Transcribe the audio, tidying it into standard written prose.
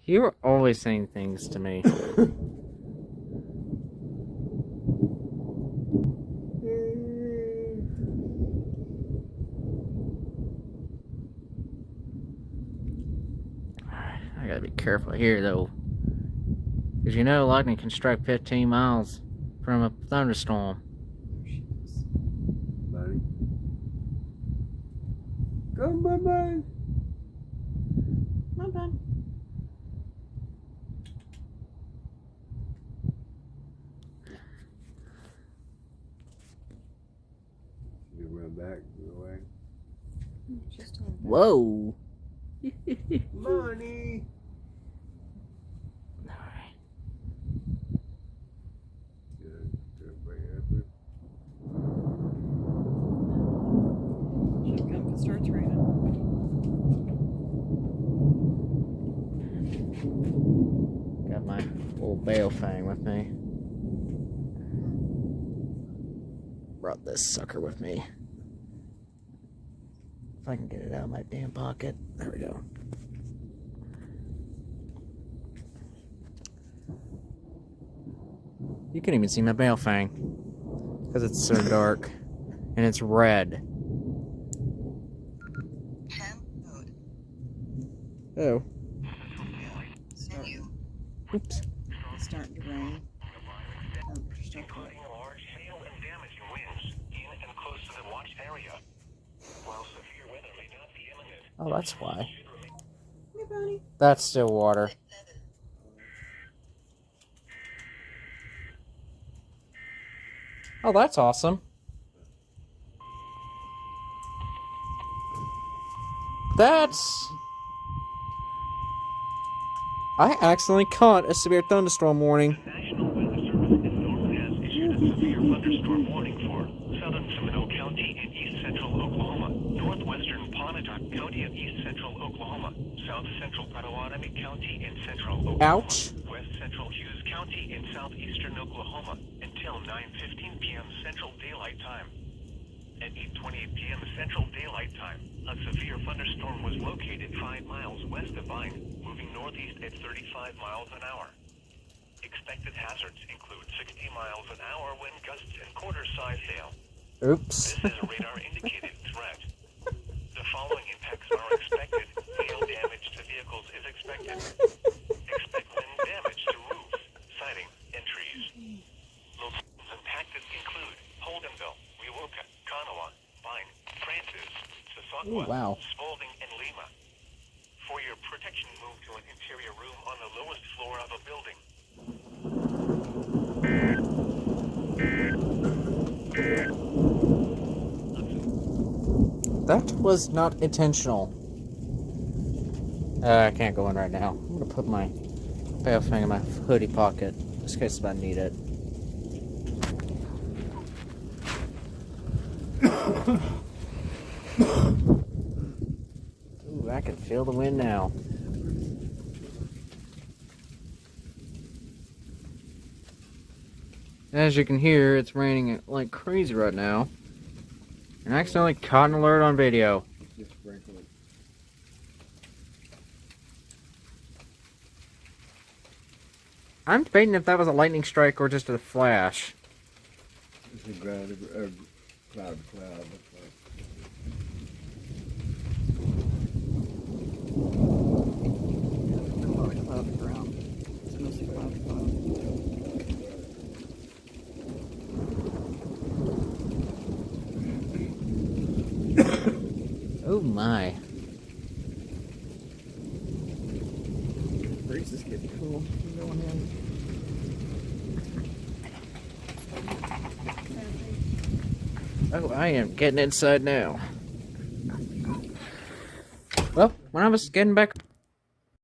You're always saying things to me. I gotta be careful here, though. Because you know lightning can strike 15 miles from a thunderstorm. Buddy. Come, bud. Come on, bud. You run back, go away. Just on. Whoa! Money! Good. Good, bring it up. Should come if it starts raining. Got my little bale fang with me. Brought this sucker with me. If I can get it out of my damn pocket. There we go. You can't even see my bale fang. Because it's so dark. And it's red. Oh. Oops. It's starting to rain. Oh, that's why. Hey, buddy. That's still water. Oh, that's awesome. That's... I accidentally caught a severe thunderstorm warning. The National Weather Service in Norman has issued a severe thunderstorm warning for southern Seminole County and east central Oklahoma, northwestern Pontotoc County and east central Oklahoma, south central Potawatomi County and central Oklahoma, Ouch. west central Hughes County and southeastern Oklahoma until 9:15 p.m. Central Daylight Time. At 8:28 p.m. Central Daylight Time, a severe thunderstorm was located 5 miles west of Vine, moving northeast at 35 miles an hour. Expected hazards include 60 miles an hour wind gusts and quarter-size hail. Oops. This is a radar-indicated threat. The following impacts are expected. Hail damage to vehicles is expected. Expect wind damage to roofs, siding, and trees. Locations impacted include Holdenville, Wewoka, Kanawha, Vine, Francis, Sasakwa, Ooh, wow. Spalding, and Lima. For your protection, move to an interior room on the lowest floor of a building. That was not intentional. I can't go in right now. I'm gonna put my bale fang in my hoodie pocket, just in case I need it. Ooh, I can feel the wind now. As you can hear, it's raining like crazy right now. And I accidentally caught an alert on video. Just sprinkle it. I'm debating if that was a lightning strike or just a flash. It's a cloud of cloud. Looks like. There's a lot of cloud around. It's mostly cloud. Oh my. The breeze is getting cool. We're going in. Oh, I am getting inside now. Well, when I was getting back